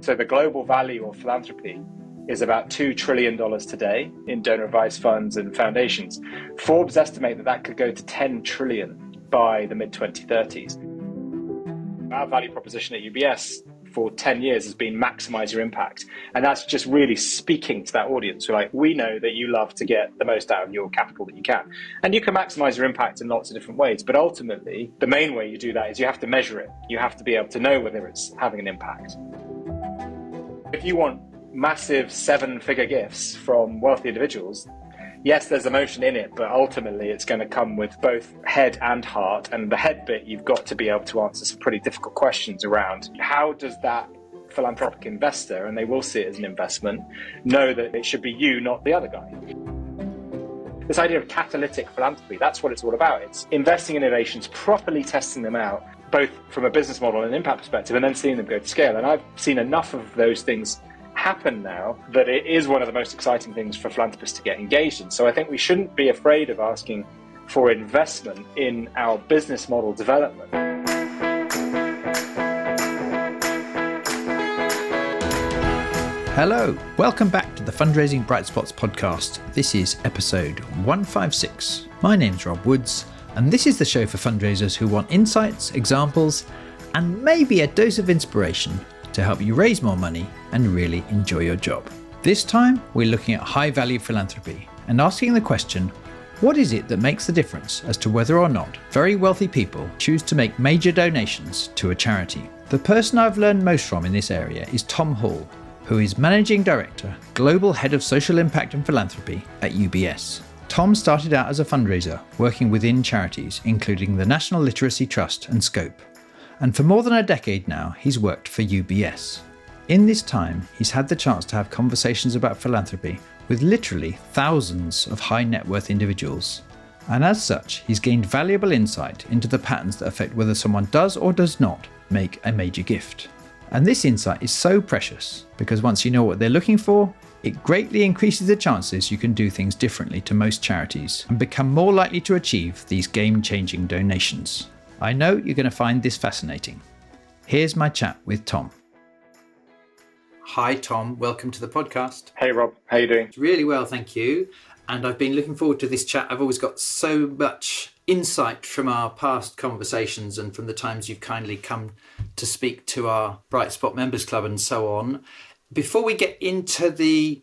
So the global value of philanthropy is about $2 trillion today in donor advised funds and foundations. Forbes estimate that that could go to 10 trillion by the mid-2030s. Our value proposition at UBS for 10 years has been maximize your impact. And that's just really speaking to that audience. We're like, we know that you love to get the most out of your capital that you can. And you can maximize your impact in lots of different ways. But ultimately, the main way you do that is you have to measure it. You have to be able to know whether it's having an impact. If you want massive 7-figure gifts from wealthy individuals, yes, there's emotion in it, but ultimately it's going to come with both head and heart. And the head bit, you've got to be able to answer some pretty difficult questions around how does that philanthropic investor, and they will see it as an investment, know that it should be you, not the other guy. This idea of catalytic philanthropy, that's what it's all about. It's investing in innovations, properly testing them out, both from a business model and impact perspective, and then seeing them go to scale. And I've seen enough of those things happen now that it is one of the most exciting things for philanthropists to get engaged in. So I think we shouldn't be afraid of asking for investment in our business model development. Hello, welcome back to the Fundraising Bright Spots podcast. This is episode 156. My name's Rob Woods, and this is the show for fundraisers who want insights, examples, and maybe a dose of inspiration to help you raise more money and really enjoy your job. This time, we're looking at high-value philanthropy and asking the question, what is it that makes the difference as to whether or not very wealthy people choose to make major donations to a charity? The person I've learned most from in this area is Tom Hall, who is Managing Director, Global Head of Social Impact and Philanthropy at UBS. Tom started out as a fundraiser, working within charities, including the National Literacy Trust and Scope. And for more than a decade now, he's worked for UBS. In this time, he's had the chance to have conversations about philanthropy with literally thousands of high net worth individuals. And as such, he's gained valuable insight into the patterns that affect whether someone does or does not make a major gift. And this insight is so precious because once you know what they're looking for, it greatly increases the chances you can do things differently to most charities and become more likely to achieve these game-changing donations. I know you're going to find this fascinating. Here's my chat with Tom. Hi, Tom. Welcome to the podcast. Hey, Rob. How you doing? Really well, thank you. And I've been looking forward to this chat. I've always got so much insight from our past conversations and from the times you've kindly come to speak to our Bright Spot Members Club and so on. Before we get into the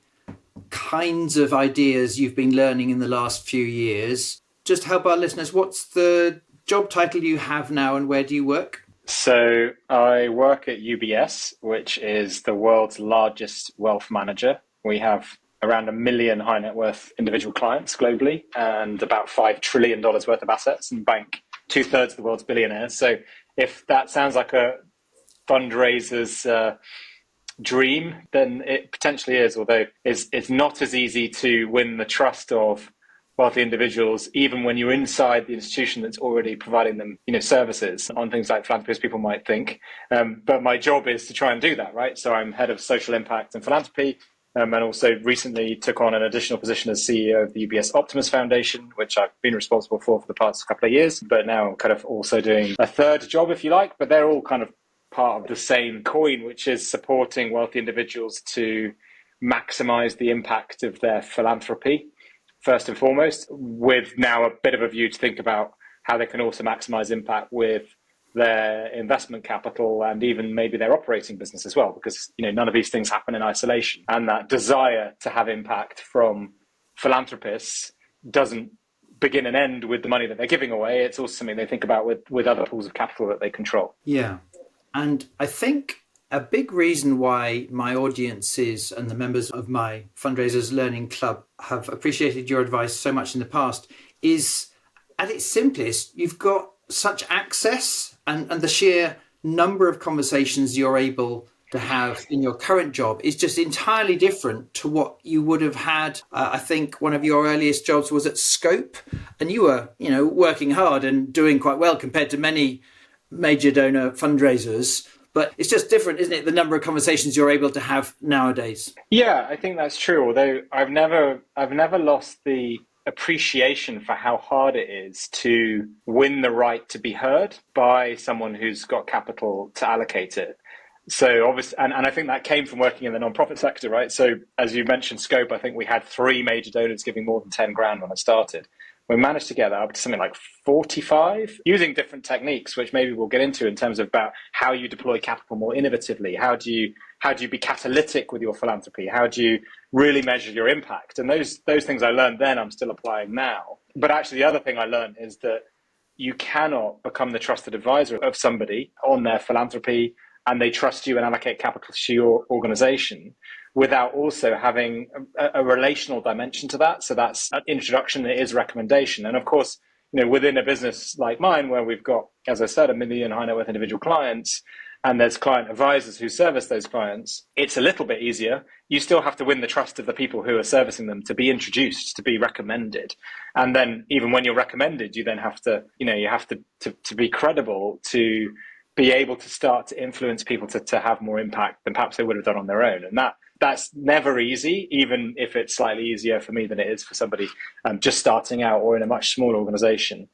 kinds of ideas you've been learning in the last few years, just help our listeners, what's the job title you have now and where do you work? So I work at UBS, which is the world's largest wealth manager. We have around 1 million high net worth individual clients globally and about $5 trillion worth of assets and bank 2/3 of the world's billionaires. So if that sounds like a fundraiser's dream, then it potentially is, although it's not as easy to win the trust of wealthy individuals, even when you're inside the institution that's already providing them, services on things like philanthropy, as people might think. But my job is to try and do that, right? So I'm head of social impact and philanthropy, and also recently took on an additional position as CEO of the UBS Optimus Foundation, which I've been responsible for the past couple of years, but now I'm kind of also doing a third job, if you like, but they're all kind of part of the same coin, which is supporting wealthy individuals to maximize the impact of their philanthropy, first and foremost, with now a bit of a view to think about how they can also maximize impact with their investment capital and even maybe their operating business as well, because none of these things happen in isolation. And that desire to have impact from philanthropists doesn't begin and end with the money that they're giving away. It's also something they think about with other pools of capital that they control. Yeah. And I think a big reason why my audiences and the members of my Fundraisers Learning Club have appreciated your advice so much in the past is, at its simplest, you've got such access and the sheer number of conversations you're able to have in your current job is just entirely different to what you would have had. I think one of your earliest jobs was at Scope, and you were, working hard and doing quite well compared to many major donor fundraisers. But it's just different, isn't it? The number of conversations you're able to have nowadays. Yeah, I think that's true. Although I've never lost the appreciation for how hard it is to win the right to be heard by someone who's got capital to allocate it. So obviously, and I think that came from working in the nonprofit sector, right? So as you mentioned, scope, I think we had three major donors giving more than 10 grand when I started. We managed to get that up to something like 45 using different techniques, which maybe we'll get into in terms of about how you deploy capital more innovatively. How do you be catalytic with your philanthropy? How do you really measure your impact? And those things I learned then, I'm still applying now. But actually, the other thing I learned is that you cannot become the trusted advisor of somebody on their philanthropy and they trust you and allocate capital to your organization without also having a relational dimension to that. So that's an introduction, it is recommendation. And of course, within a business like mine, where we've got, as I said, 1 million high net worth individual clients, and there's client advisors who service those clients, it's a little bit easier. You still have to win the trust of the people who are servicing them to be introduced, to be recommended. And then even when you're recommended, you then have to, you have to be credible, to be able to start to influence people to have more impact than perhaps they would have done on their own. And that's never easy, even if it's slightly easier for me than it is for somebody just starting out or in a much smaller organization.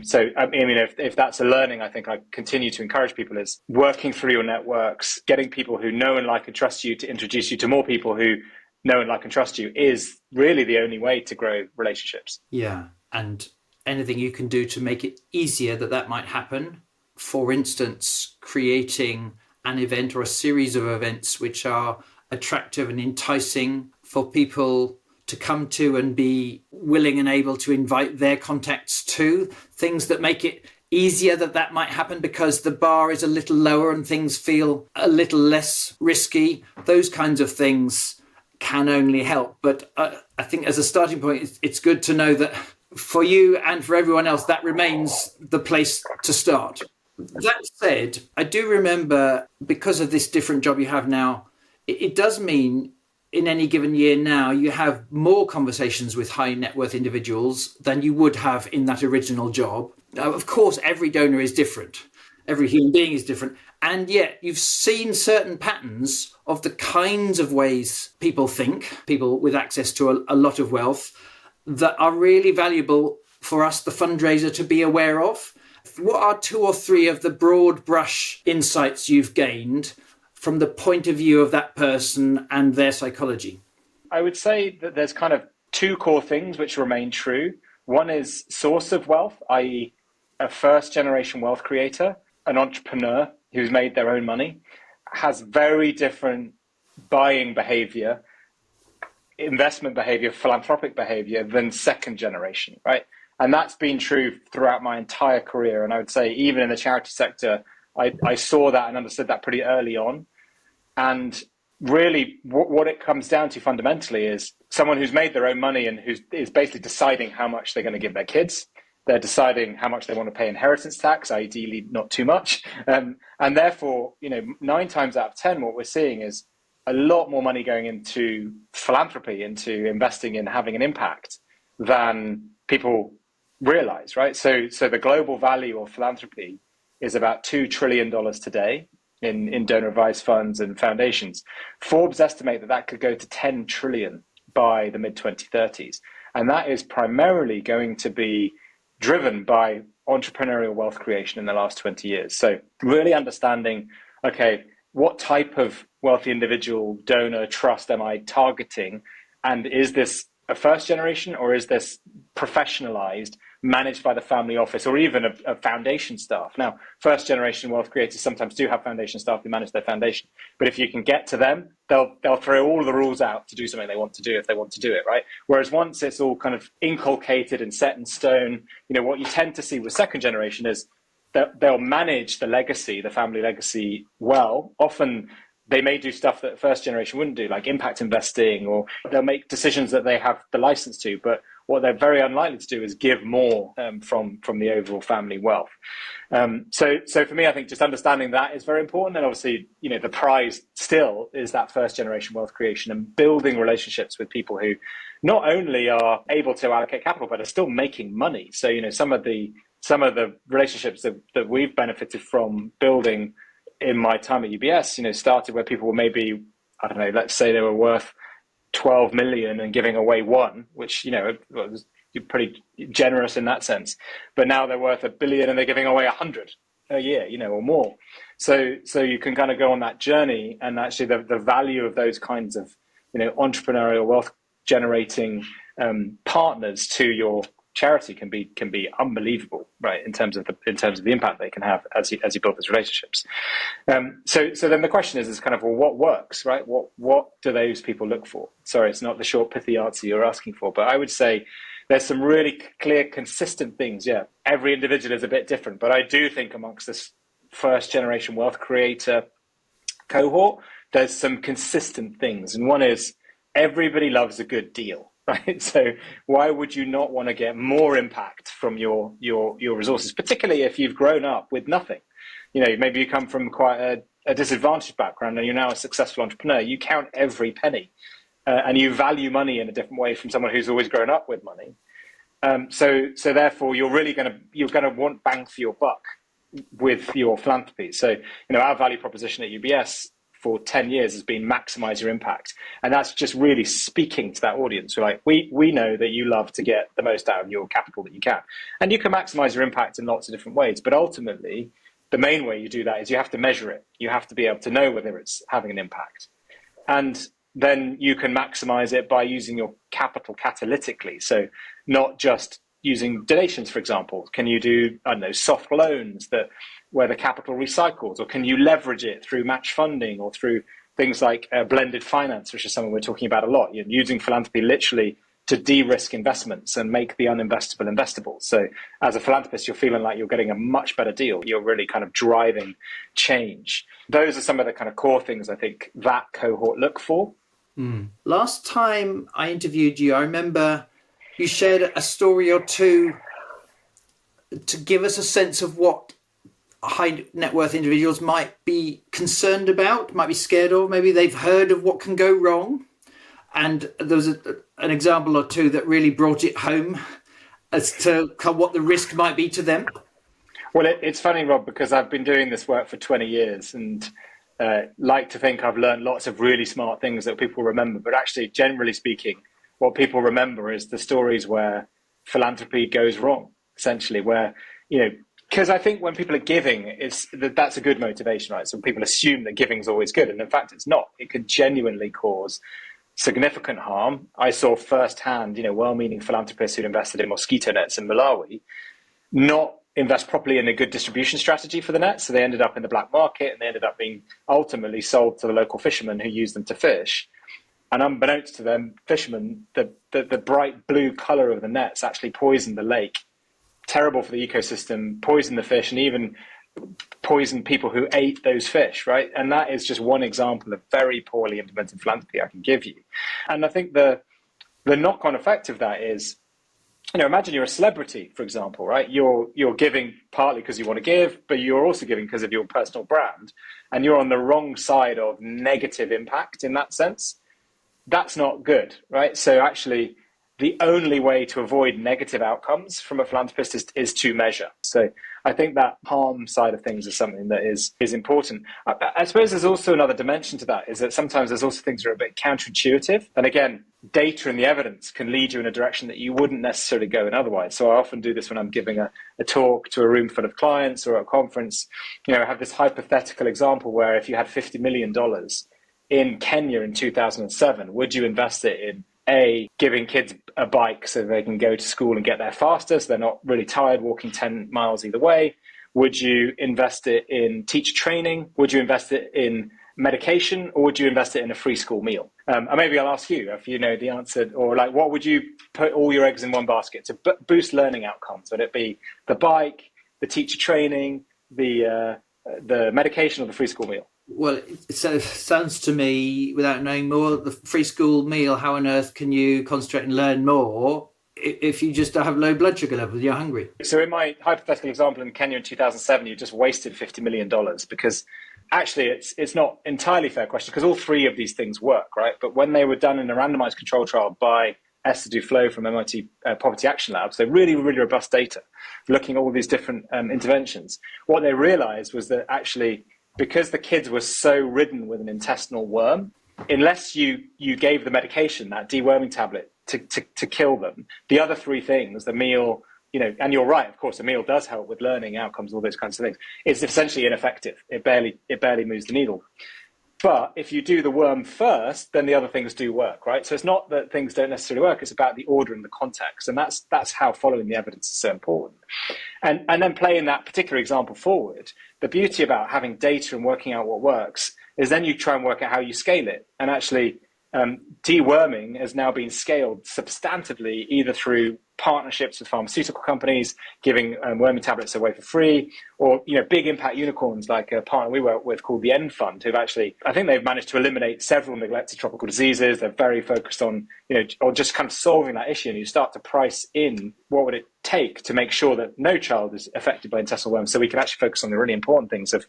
So, I mean, if that's a learning, I think I continue to encourage people is working through your networks, getting people who know and like and trust you to introduce you to more people who know and like and trust you is really the only way to grow relationships. Yeah. And anything you can do to make it easier that might happen. For instance, creating an event or a series of events which are attractive and enticing for people to come to and be willing and able to invite their contacts to, things that make it easier that might happen because the bar is a little lower and things feel a little less risky. Those kinds of things can only help. But I think as a starting point, it's good to know that for you and for everyone else, that remains the place to start. That said, I do remember, because of this different job you have now, it does mean in any given year now, you have more conversations with high net worth individuals than you would have in that original job. Now, of course, every donor is different. Every human being is different. And yet you've seen certain patterns of the kinds of ways people think, people with access to a lot of wealth, that are really valuable for us, the fundraiser, to be aware of. What are two or three of the broad brush insights you've gained from the point of view of that person and their psychology? I would say that there's kind of two core things which remain true. One is source of wealth, i.e. a first generation wealth creator, an entrepreneur who's made their own money, has very different buying behavior, investment behavior, philanthropic behavior than second generation, right? And that's been true throughout my entire career. And I would say even in the charity sector, I saw that and understood that pretty early on. And really what it comes down to fundamentally is someone who's made their own money and who is basically deciding how much they're going to give their kids. They're deciding how much they want to pay inheritance tax, ideally not too much. And therefore, 9 times out of 10, what we're seeing is a lot more money going into philanthropy, into investing in having an impact than people realize, right? So the global value of philanthropy is about $2 trillion today in donor advised funds and foundations. Forbes estimate that could go to 10 trillion by the mid 2030s. And that is primarily going to be driven by entrepreneurial wealth creation in the last 20 years. So really understanding, okay, what type of wealthy individual, donor, trust am I targeting? And is this a first generation or is this professionalized, managed by the family office or even a foundation staff? Now, first generation wealth creators sometimes do have foundation staff who manage their foundation. But if you can get to them, they'll throw all the rules out to do something they want to do if they want to do it, right? Whereas once it's all kind of inculcated and set in stone, what you tend to see with second generation is that they'll manage the legacy, the family legacy well. Often they may do stuff that first generation wouldn't do, like impact investing, or they'll make decisions that they have the license to. But what they're very unlikely to do is give more from the overall family wealth. So for me, I think just understanding that is very important. And obviously, the prize still is that first generation wealth creation and building relationships with people who not only are able to allocate capital, but are still making money. So, some of the relationships that we've benefited from building in my time at UBS, started where people were maybe, I don't know, let's say they were worth 12 million and giving away 1, which, was pretty generous in that sense. But now they're worth $1 billion and they're giving away 100 a year, or more. So you can kind of go on that journey, and actually the value of those kinds of, entrepreneurial wealth generating partners to your charity can be unbelievable, right? In terms of the impact they can have as you build those relationships. So then the question is kind of, well, what works, right? What do those people look for? Sorry, it's not the short pithy answer you're asking for, but I would say there's some really clear, consistent things. Yeah, every individual is a bit different, but I do think amongst this first generation wealth creator cohort, there's some consistent things. And one is everybody loves a good deal, right? So why would you not want to get more impact from your resources, particularly if you've grown up with nothing? Maybe you come from quite a disadvantaged background and you're now a successful entrepreneur. You count every penny and you value money in a different way from someone who's always grown up with money. So therefore you're going to want bang for your buck with your philanthropy. So, our value proposition at UBS for 10 years has been maximize your impact. And that's just really speaking to that audience. We're like, we know that you love to get the most out of your capital that you can. And you can maximize your impact in lots of different ways. But ultimately, the main way you do that is you have to measure it. You have to be able to know whether it's having an impact. And then you can maximize it by using your capital catalytically. So not just using donations, for example. Can you do, soft loans where the capital recycles, or can you leverage it through match funding or through things like blended finance, which is something we're talking about a lot, using philanthropy literally to de-risk investments and make the uninvestable investable. So as a philanthropist, you're feeling like you're getting a much better deal. You're really kind of driving change. Those are some of the kind of core things I think that cohort look for. Last time I interviewed you, I remember you shared a story or two to give us a sense of what high net worth individuals might be concerned about, might be scared of. Maybe they've heard of what can go wrong. And there was an example or two that really brought it home as to what the risk might be to them. Well, it's funny, Rob, because I've been doing this work for 20 years and like to think I've learned lots of really smart things that people remember. But actually, generally speaking, what people remember is the stories where philanthropy goes wrong, essentially, where, because I think when people are giving, that's a good motivation, right? So people assume that giving is always good. And in fact, it's not. It could genuinely cause significant harm. I saw firsthand, well-meaning philanthropists who'd invested in mosquito nets in Malawi not invest properly in a good distribution strategy for the nets. So they ended up in the black market and they ended up being ultimately sold to the local fishermen who used them to fish. And unbeknownst to them, fishermen, the bright blue color of the nets actually poisoned the lake. Terrible for the ecosystem, poisoned the fish, and even poisoned people who ate those fish, right? And that is just one example of very poorly implemented philanthropy I can give you. And I think the knock-on effect of that is, imagine you're a celebrity, for example, right? You're giving partly because you want to give, but you're also giving because of your personal brand, and you're on the wrong side of negative impact in that sense. That's not good, right? So actually, the only way to avoid negative outcomes from a philanthropist is to measure. So I think that harm side of things is something that is important. I suppose there's also another dimension to that, is that sometimes there's also things that are a bit counterintuitive. And again, data and the evidence can lead you in a direction that you wouldn't necessarily go in otherwise. So I often do this when I'm giving a talk to a room full of clients or at a conference. I have this hypothetical example where if you had $50 million in Kenya in 2007, would you invest it in giving kids a bike so they can go to school and get there faster, so they're not really tired walking 10 miles either way? Would you invest it in teacher training? Would you invest it in medication? Or would you invest it in a free school meal? And maybe I'll ask you if you know the answer, or like, what would you put all your eggs in one basket to boost learning outcomes? Would it be the bike, the teacher training, the medication, or the free school meal? Well, it sounds to me, without knowing more, the free school meal, how on earth can you concentrate and learn more if you just have low blood sugar levels, you're hungry? So in my hypothetical example in Kenya in 2007, you just wasted $50 million because actually it's not entirely fair question because all three of these things work, right? But when they were done in a randomized control trial by Esther Duflo from MIT Poverty Action Lab, so really, really robust data, looking at all these different interventions, what they realized was that actually, because the kids were so ridden with an intestinal worm, unless you gave the medication, that deworming tablet, to kill them, the other three things, the meal, and you're right, of course, a meal does help with learning outcomes, all those kinds of things. It's essentially ineffective. It barely moves the needle. But if you do the worm first, then the other things do work, right? So it's not that things don't necessarily work. It's about the order and the context. And that's how following the evidence is so important. And then playing that particular example forward, the beauty about having data and working out what works is then you try and work out how you scale it. And actually, deworming has now been scaled substantively, either through partnerships with pharmaceutical companies, giving worming tablets away for free, or big impact unicorns like a partner we work with called the End Fund, who've actually, I think they've managed to eliminate several neglected tropical diseases. They're very focused on, or just kind of solving that issue. And you start to price in what would it take to make sure that no child is affected by intestinal worms, so we can actually focus on the really important things of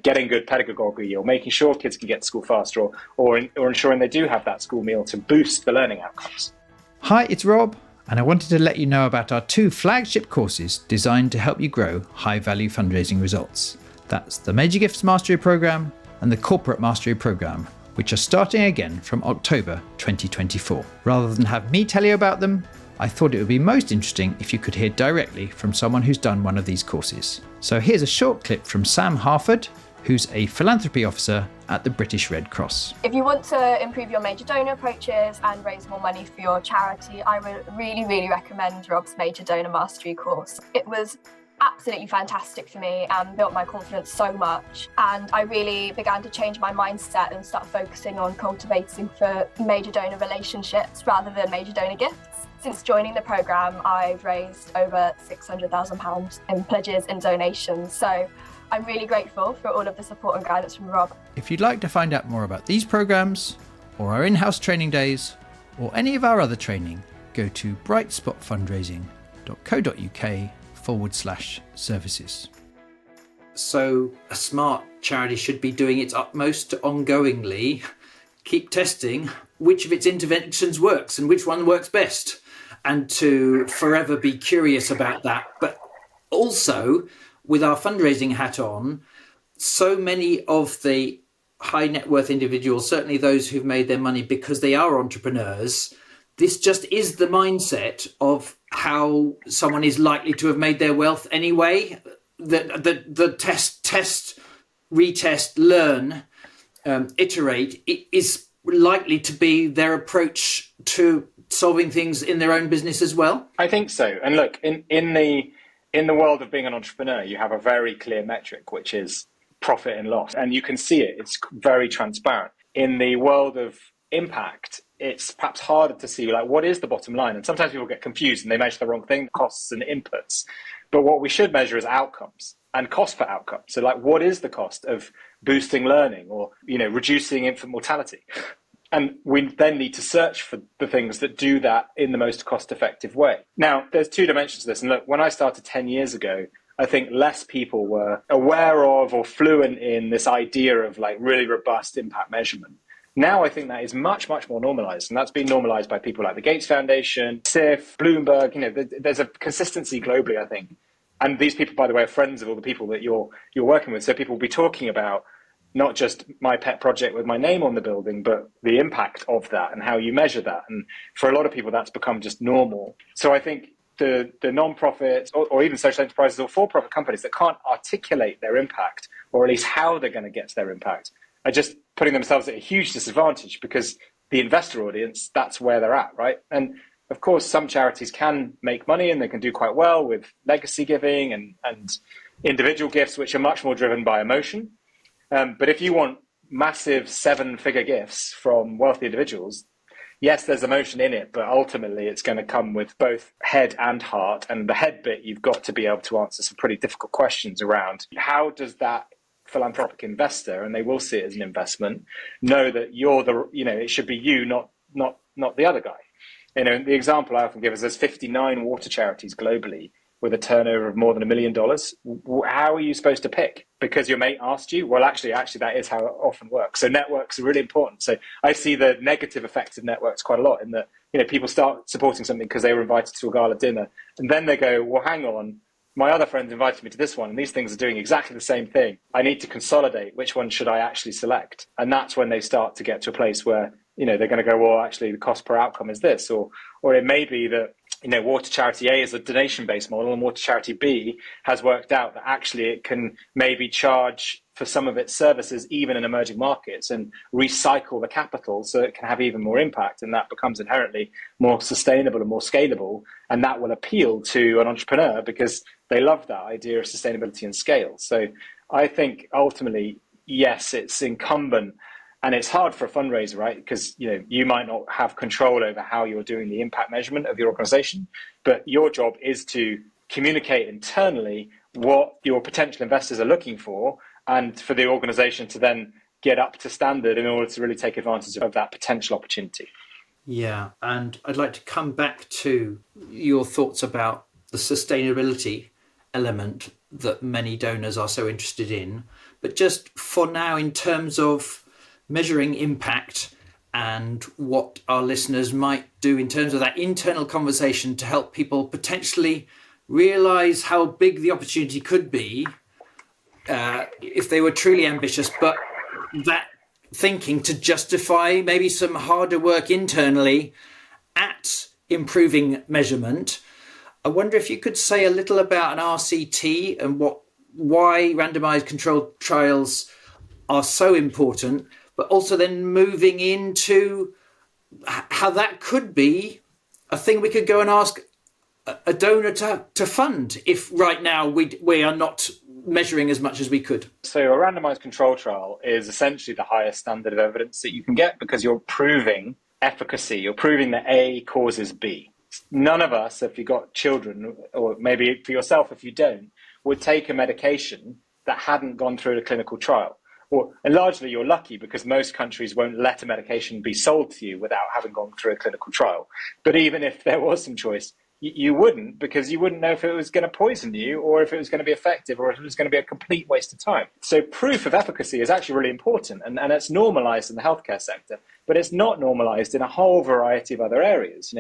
getting good pedagogy, or making sure kids can get to school faster, or ensuring they do have that school meal to boost the learning outcomes. Hi, it's Rob, and I wanted to let you know about our 2 flagship courses designed to help you grow high-value fundraising results. That's the Major Gifts Mastery Programme and the Corporate Mastery Programme, which are starting again from October 2024. Rather than have me tell you about them, I thought it would be most interesting if you could hear directly from someone who's done one of these courses. So here's a short clip from Sam Harford, who's a philanthropy officer at the British Red Cross. If you want to improve your major donor approaches and raise more money for your charity, I would really recommend Rob's Major Donor Mastery course. It was absolutely fantastic for me and built my confidence so much. And I really began to change my mindset and start focusing on cultivating for major donor relationships rather than major donor gifts. Since joining the programme, I've raised over £600,000 in pledges and donations. So I'm really grateful for all of the support and guidance from Rob. If you'd like to find out more about these programmes, or our in-house training days, or any of our other training, go to brightspotfundraising.co.uk/services. So a smart charity should be doing its utmost to ongoingly keep testing which of its interventions works and which one works best, and to forever be curious about that. But also, with our fundraising hat on, so many of the high net worth individuals, certainly those who've made their money because they are entrepreneurs, this just is the mindset of how someone is likely to have made their wealth anyway. The test, retest, learn, iterate, it is likely to be their approach to solving things in their own business as well. I think so. And look, in the world of being an entrepreneur, you have a very clear metric, which is profit and loss. And you can see it. It's very transparent. In the world of impact, it's perhaps harder to see, like, what is the bottom line? And sometimes people get confused and they measure the wrong thing, costs and inputs. But what we should measure is outcomes and cost per outcome. So, like, what is the cost of boosting learning or, reducing infant mortality? And we then need to search for the things that do that in the most cost-effective way. Now, there's 2 dimensions to this. And look, when I started 10 years ago, I think less people were aware of or fluent in this idea of like really robust impact measurement. Now I think that is much more normalized. And that's been normalized by people like the Gates Foundation, SIF, Bloomberg. There's a consistency globally, I think. And these people, by the way, are friends of all the people that you're working with. So people will be talking about not just my pet project with my name on the building, but the impact of that and how you measure that. And for a lot of people, that's become just normal. So I think the non-profits or even social enterprises or for-profit companies that can't articulate their impact, or at least how they're going to get to their impact, are just putting themselves at a huge disadvantage, because the investor audience, that's where they're at, right? And of course, some charities can make money and they can do quite well with legacy giving and individual gifts, which are much more driven by emotion. But if you want massive 7-figure gifts from wealthy individuals, yes, there's emotion in it, but ultimately it's going to come with both head and heart. And the head bit, you've got to be able to answer some pretty difficult questions around how does that philanthropic investor, and they will see it as an investment, know that you're it should be you, not the other guy. The example I often give is there's 59 water charities globally with a turnover of more than $1 million. How are you supposed to pick? Because your mate asked you? Well, actually, that is how it often works. So networks are really important. So I see the negative effects of networks quite a lot in that, people start supporting something because they were invited to a gala dinner. And then they go, well, hang on, my other friends invited me to this one, and these things are doing exactly the same thing. I need to consolidate. Which one should I actually select? And that's when they start to get to a place where, they're going to go, well, actually, the cost per outcome is this. Or it may be that water charity A is a donation-based model, and water charity B has worked out that actually it can maybe charge for some of its services even in emerging markets and recycle the capital so it can have even more impact, and that becomes inherently more sustainable and more scalable, and that will appeal to an entrepreneur because they love that idea of sustainability and scale. So I think ultimately, yes, it's incumbent. And it's hard for a fundraiser, right? Because you might not have control over how you're doing the impact measurement of your organization, but your job is to communicate internally what your potential investors are looking for, and for the organization to then get up to standard in order to really take advantage of that potential opportunity. Yeah, and I'd like to come back to your thoughts about the sustainability element that many donors are so interested in. But just for now, in terms of measuring impact and what our listeners might do in terms of that internal conversation to help people potentially realize how big the opportunity could be if they were truly ambitious, but that thinking to justify maybe some harder work internally at improving measurement. I wonder if you could say a little about an RCT and why randomized controlled trials are so important, but also then moving into how that could be a thing we could go and ask a donor to fund if right now we are not measuring as much as we could. So a randomized control trial is essentially the highest standard of evidence that you can get, because you're proving efficacy. You're proving that A causes B. None of us, if you've got children, or maybe for yourself if you don't, would take a medication that hadn't gone through a clinical trial. And largely you're lucky, because most countries won't let a medication be sold to you without having gone through a clinical trial. But even if there was some choice, you wouldn't, because you wouldn't know if it was going to poison you, or if it was going to be effective, or if it was going to be a complete waste of time. So proof of efficacy is actually really important, and it's normalized in the healthcare sector, but it's not normalized in a whole variety of other areas.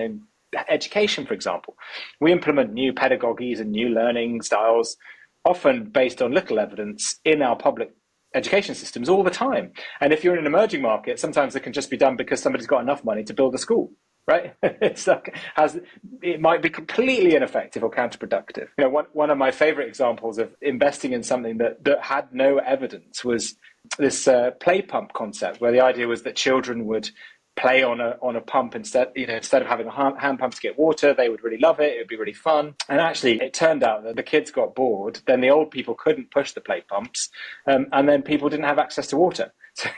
Education, for example. We implement new pedagogies and new learning styles, often based on little evidence, in our public education systems all the time. And if you're in an emerging market, sometimes it can just be done because somebody's got enough money to build a school, right? It might be completely ineffective or counterproductive. One of my favorite examples of investing in something that had no evidence was this play pump concept, where the idea was that children would play on a pump instead of having a hand pump to get water. They would really love it. It would be really fun. And actually, it turned out that the kids got bored. Then the old people couldn't push the play pumps, and then people didn't have access to water. So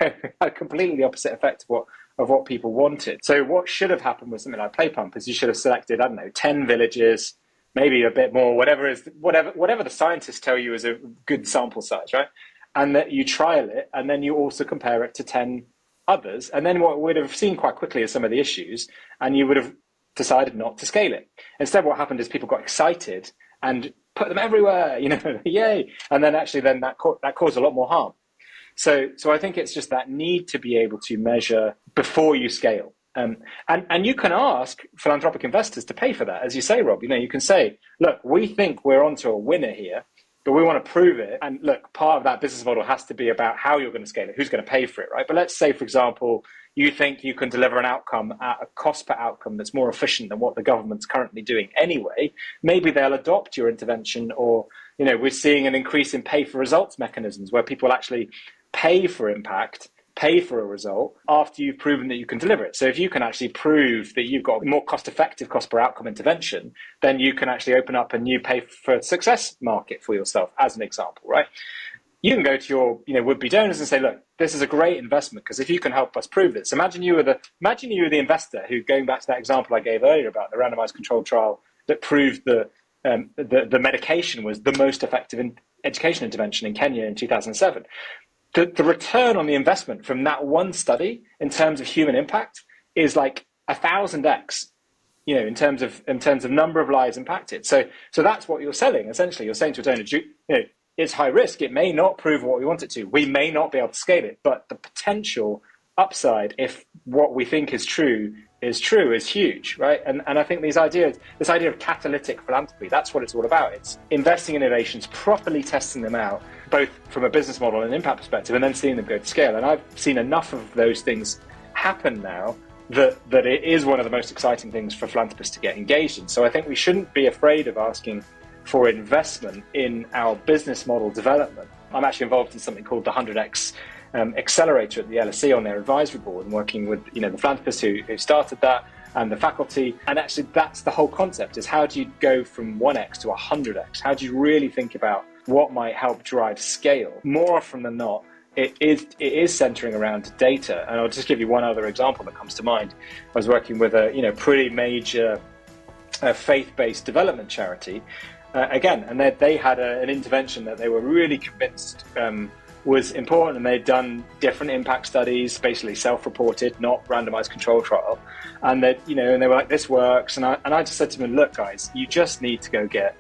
a completely opposite effect of what people wanted. So what should have happened with something like play pump is you should have selected, 10 villages, maybe a bit more, whatever the scientists tell you is a good sample size, right? And that you trial it, and then you also compare it to 10 others, and then what we'd have seen quite quickly is some of the issues, and you would have decided not to scale it. Instead, what happened is people got excited and put them everywhere, yay! And then that caused a lot more harm. So I think it's just that need to be able to measure before you scale. And you can ask philanthropic investors to pay for that, as you say, Rob. You can say, look, we think we're onto a winner here, but we want to prove it. And look, part of that business model has to be about how you're going to scale it, who's going to pay for it, right? But let's say, for example, you think you can deliver an outcome at a cost per outcome that's more efficient than what the government's currently doing anyway. Maybe they'll adopt your intervention, or, we're seeing an increase in pay for results mechanisms where people actually pay for impact, pay for a result after you've proven that you can deliver it. So if you can actually prove that you've got a more cost-effective cost per outcome intervention, then you can actually open up a new pay for success market for yourself, as an example, right? You can go to your would-be donors and say, look, this is a great investment, because if you can help us prove this. Imagine you were the investor who, going back to that example I gave earlier about the randomized controlled trial that proved the medication was the most effective education intervention in Kenya in 2007. The return on the investment from that one study in terms of human impact is like 1,000x, in terms of number of lives impacted. So that's what you're selling. Essentially, you're saying to a donor, it's high risk. It may not prove what we want it to. We may not be able to scale it, but the potential upside, if what we think is true, is huge, right? And I think this idea of catalytic philanthropy, that's what it's all about. It's investing in innovations, properly testing them out, both from a business model and impact perspective, and then seeing them go to scale. And I've seen enough of those things happen now that it is one of the most exciting things for philanthropists to get engaged in. So I think we shouldn't be afraid of asking for investment in our business model development. I'm actually involved in something called the 100X Accelerator at the LSE on their advisory board, and working with the philanthropists who started that and the faculty. And actually that's the whole concept, is how do you go from 1X to 100X? How do you really think about what might help drive scale? More often than not, it is centering around data. And I'll just give you one other example that comes to mind. I was working with a pretty major faith-based development charity, again, and they had an intervention that they were really convinced was important, and they'd done different impact studies, basically self-reported, not randomized control trial, and that and they were like, this works, and I just said to them, look guys, you just need to go get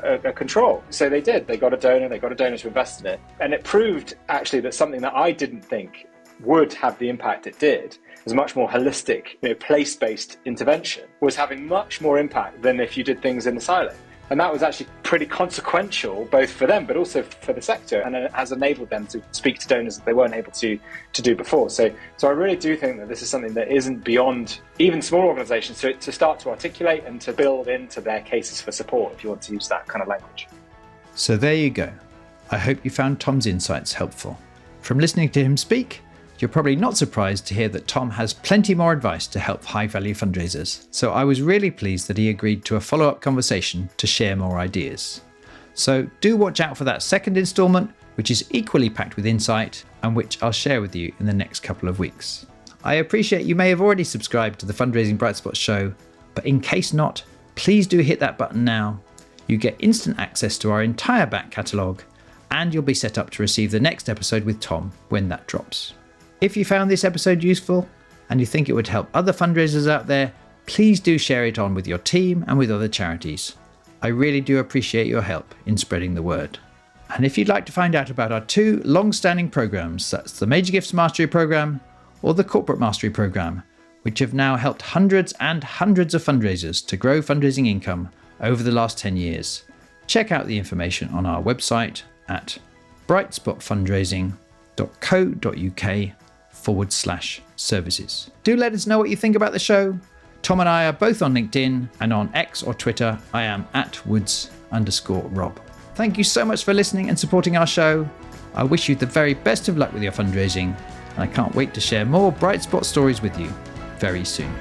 a control. So they did. They got a donor to invest in it, and it proved actually that something that I didn't think would have the impact it did, as a much more holistic, place-based intervention, was having much more impact than if you did things in the silo. And that was actually pretty consequential, both for them, but also for the sector. And it has enabled them to speak to donors that they weren't able to do before. So I really do think that this is something that isn't beyond even small organizations to start to articulate and to build into their cases for support, if you want to use that kind of language. So there you go. I hope you found Tom's insights helpful. From listening to him speak, you're probably not surprised to hear that Tom has plenty more advice to help high-value fundraisers. So I was really pleased that he agreed to a follow-up conversation to share more ideas. So do watch out for that second instalment, which is equally packed with insight and which I'll share with you in the next couple of weeks. I appreciate you may have already subscribed to the Fundraising Bright Spots show, but in case not, please do hit that button now. You get instant access to our entire back catalogue, and you'll be set up to receive the next episode with Tom when that drops. If you found this episode useful and you think it would help other fundraisers out there, please do share it on with your team and with other charities. I really do appreciate your help in spreading the word. And if you'd like to find out about our two long-standing programs, that's the Major Gifts Mastery Program or the Corporate Mastery Program, which have now helped hundreds and hundreds of fundraisers to grow fundraising income over the last 10 years, check out the information on our website at brightspotfundraising.co.uk/services. Do let us know what you think about the show. Tom and I are both on LinkedIn, and on X or Twitter, I am @Woods_Rob. Thank you so much for listening and supporting our show. I wish you the very best of luck with your fundraising, and I can't wait to share more Bright Spot stories with you very soon.